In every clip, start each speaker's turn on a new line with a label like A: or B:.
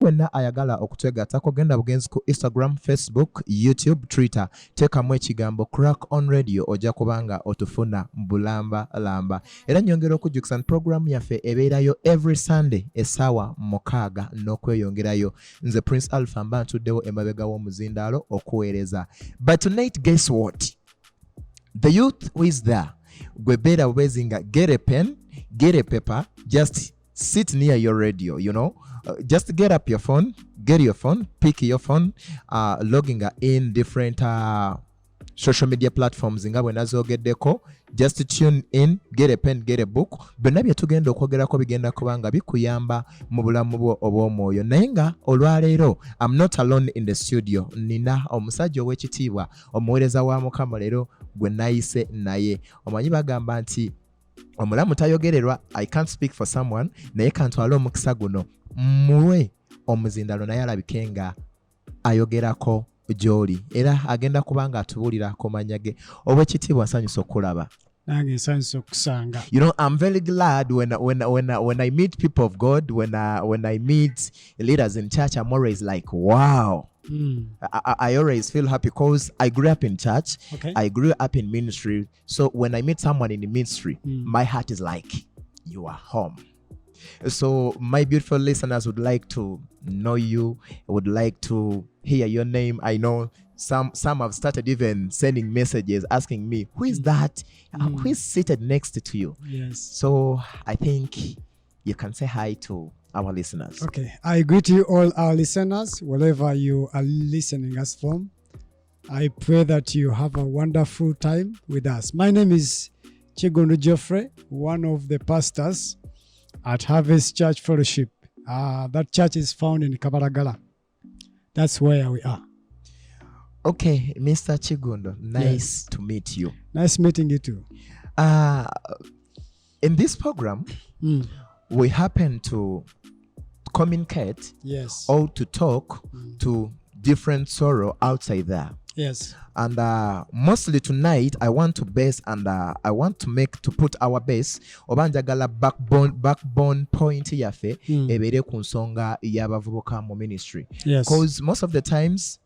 A: wenna ayagala okutwegattako genda bugenzi ku Instagram, Facebook, YouTube, Twitter teekamu ekigambo Crack on Radio ojja kubanga otufuna mbulamba lamba. Era nyongera okujjukisa program yaffe ebeerayo every Sunday essaawa 6 n'okweyongerayo. Nze Prince Alpha mba ntuddewo emabega w'omuzindaalo okuweereza. But tonight, guess what? The youth who is there, gwe beera bwezinga, get a pen, get a paper, just sit near your radio, you know. Just get up your phone, get your phone, pick your phone, logging in different social media platforms nga bwe nazogeddeko. Just tune in, get a pen, get a book. Byonna bye tugenda okwogerako bigenda kubanga bikuyamba mu bulamu bwo obw'omwoyo. Naye nga olwaleero, I'm not alone in the studio. Nina omusajja ow'ekitiibwa, omuweereza wa Mukama leero gwe nayise naye. Omanyi bagamba nti omulamu tayogererwa. I can't speak for someone, naye kantwala omukisa guno muwe omuzindalo naye alabike nga ayogerako gy'oli era agenda kubanga atubuulira ku mannya ge. Obw'ekitiibwa nsanyusa okulaba.
B: Nange nsanyusa okusanga.
A: You know, I'm very glad when I meet people of God, when I meet leaders in church, I'm always like, wow. I always feel happy because I grew up in church.
B: Okay.
A: I grew up in ministry. So when I meet someone in the ministry, my heart is like, you are home. So my beautiful listeners would like to know you, would like to hear your name. I know some have started even sending messages asking me, who is that? Who is seated next to you?
B: Yes.
A: So I think you can say hi to our listeners.
B: Okay. I greet you all our listeners, wherever you are listening us from. I pray that you have a wonderful time with us. My name is Kiggundu Jeffrey, one of the pastors at Harvest Church Fellowship. That church is found in Kabalagala. That's where we are.
A: Okay, Mr. Kiggundu, nice to meet you.
B: Nice meeting you too.
A: In this program, we happen to communicate or to talk to different sorrow outside there.
B: Yes.
A: And mostly tonight, I want to base and I want to put our base obanjagala backbone point yafe ebere ku nsonga y'abavubuka mu ministry. Because most of the times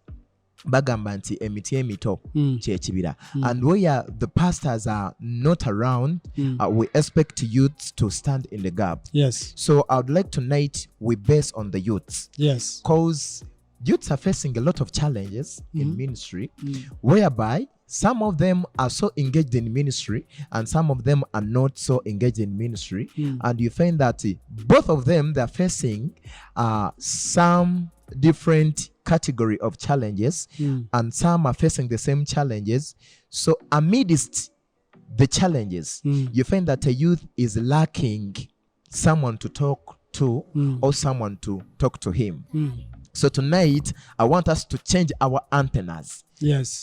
A: bagamba nti emiti emito kyekibira, and where the pastors are not around, we expect youths to stand in the gap.
B: Yes.
A: So I would like tonight we base on the youths.
B: Yes.
A: Because youths are facing a lot of challenges in ministry, whereby some of them are so engaged in ministry and some of them are not so engaged in ministry. And you find that both of them, they're facing some different category of challenges, and some are facing the same challenges. So amidst the challenges, you find that a youth is lacking someone to talk to or someone to talk to him. So tonight, I want us to change our antennas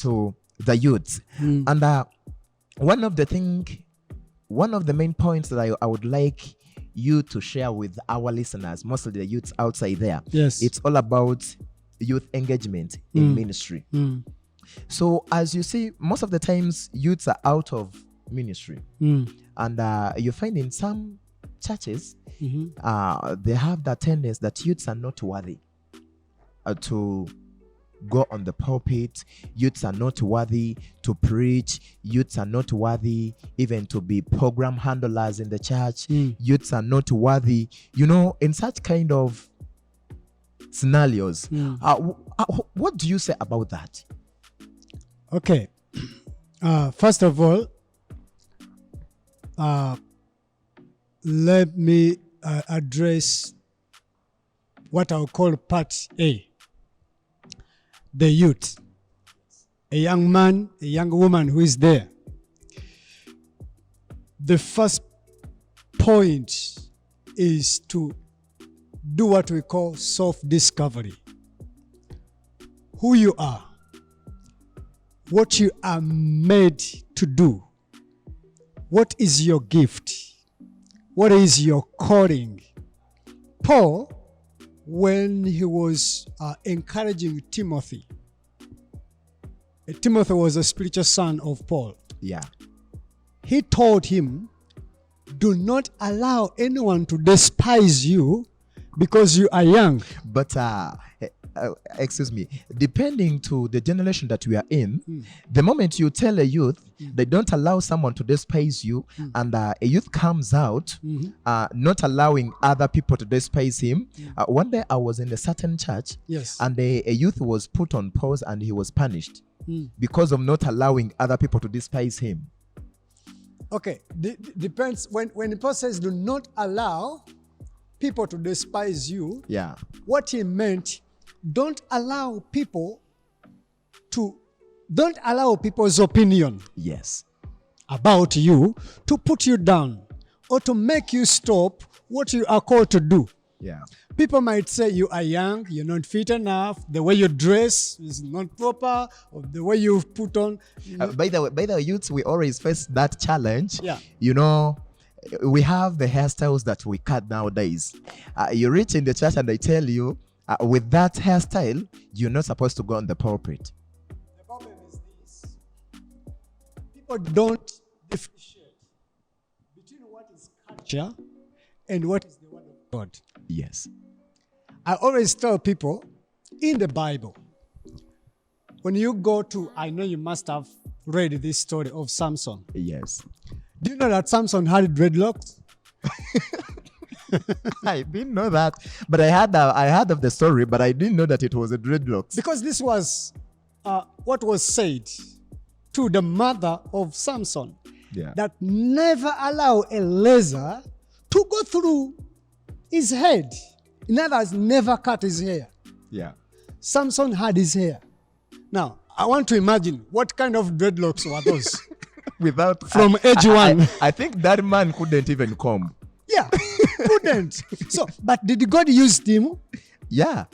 A: to the youths. And one of the main points that I would like you to share with our listeners, mostly the youths outside there, it's all about youth engagement in ministry. So as you see, most of the times, youths are out of ministry. And you find in some churches, they have the tendency that youths are not worthy to go on the pulpit. Youths are not worthy to preach. Youths are not worthy even to be program handlers in the church. Youths are not worthy, you know, in such kind of scenarios. What do you say about that?
B: Okay. First of all, let me address what I'll call part A. The youth, a young man, a young woman who is there. The first point is to do what we call self-discovery. Who you are, what you are made to do, what is your gift, what is your calling. Paul, when he was encouraging Timothy, Timothy was a spiritual son of Paul.
A: Yeah.
B: He told him, do not allow anyone to despise you because you are young.
A: But excuse me, depending to the generation that we are in, the moment you tell a youth they don't allow someone to despise you, and a youth comes out not allowing other people to despise him. One day I was in a certain church,
B: Yes.
A: and a youth was put on pause and he was punished because of not allowing other people to despise him.
B: Okay, depends. When the person says do not allow people to despise you,
A: Yeah.
B: what he meant, don't allow people's opinion
A: Yes.
B: about you to put you down or to make you stop what you are called to do.
A: Yeah.
B: People might say you are young, you're not fit enough, the way you dress is not proper, or the way you put on.
A: By the way, youths, we always face that challenge.
B: Yeah.
A: You know, we have the hairstyles that we cut nowadays. You reach in the church and they tell you, with that hairstyle, you're not supposed to go on the pulpit.
B: The problem is this. People don't differentiate between what is culture and what is the word of God.
A: Yes.
B: I always tell people, in the Bible, when you go to, I know you must have read this story of Samson.
A: Yes.
B: Do you know that Samson had dreadlocks?
A: I didn't know that, but I heard of the story, but I didn't know that it was a dreadlocks.
B: Because this was what was said to the mother of Samson,
A: Yeah.
B: that never allow a laser to go through his head. In other words, never cut his hair.
A: Yeah.
B: Samson had his hair. Now, I want to imagine what kind of dreadlocks were those.
A: Without
B: From age one.
A: I think that man couldn't even comb.
B: Yeah, couldn't. So, but did God use him?
A: Yeah.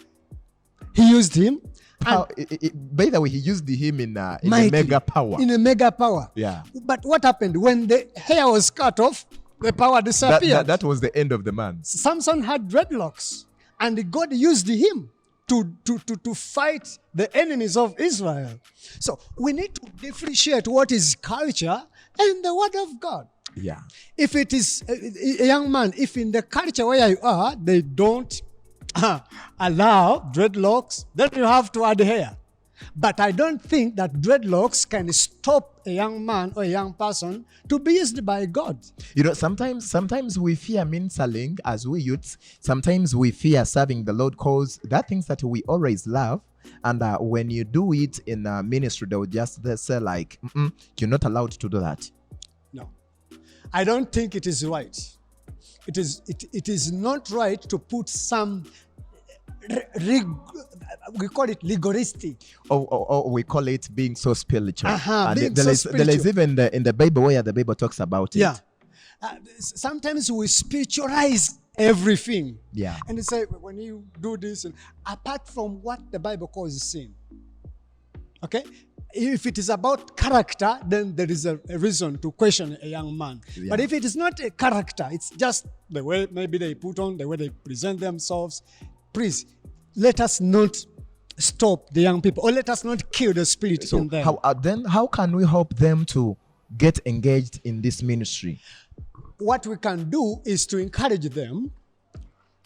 B: He used him.
A: By the way, he used him in a
B: Mighty.
A: mega power.
B: In a mega power.
A: Yeah.
B: But what happened? When the hair was cut off, the power disappeared.
A: That was the end of the man.
B: Samson had dreadlocks, and God used him to fight the enemies of Israel. So we need to differentiate what is culture and the word of God.
A: Yeah.
B: If it is a young man, if in the culture where you are, they don't allow dreadlocks, then you have to add hair. But I don't think that dreadlocks can stop a young man or a young person to be used by God.
A: You know, sometimes we fear minstrelling as we youths. Sometimes we fear serving the Lord, because there are things that we always love. And when you do it in ministry, they will just say like, you're not allowed to do that.
B: No, I don't think it is right. It is not right to put some we call it legalistic.
A: Or we call it being so spiritual.
B: Being
A: there
B: so
A: is even in the Bible where the Bible talks about it.
B: Yeah. Sometimes we spiritualize everything.
A: Yeah.
B: And they say, when you do this, apart from what the Bible calls sin. Okay? If it is about character, then there is a reason to question a young man.
A: Yeah.
B: But if it is not a character, it's just the way maybe they put on, the way they present themselves, please, let us not stop the young people, or let us not kill the spirit in them.
A: How can we help them to get engaged in this ministry?
B: What we can do is to encourage them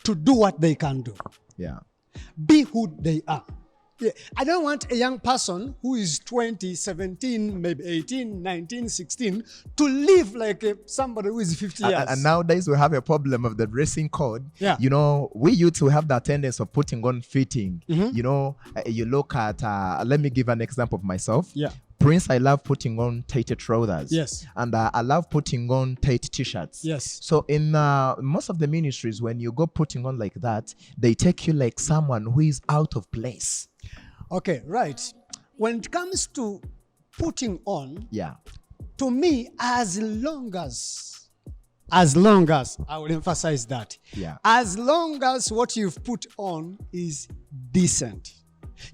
B: to do what they can do.
A: Yeah.
B: Be who they are. Yeah. I don't want a young person who is 20, 17, maybe 18, 19, 16 to live like somebody who is 50 years.
A: And nowadays we have a problem of the dressing code.
B: Yeah.
A: You know, we youths who have that tendency of putting on fitting.
B: Mm-hmm.
A: You know, you look at, let me give an example of myself.
B: Yeah.
A: Prince, I love putting on tight trousers.
B: Yes.
A: And I love putting on tight t-shirts.
B: Yes.
A: So in most of the ministries, when you go putting on like that, they take you like someone who is out of place.
B: Okay, right. When it comes to putting on,
A: Yeah.
B: to me, as long as, I will emphasize that.
A: Yeah.
B: As long as what you've put on is decent.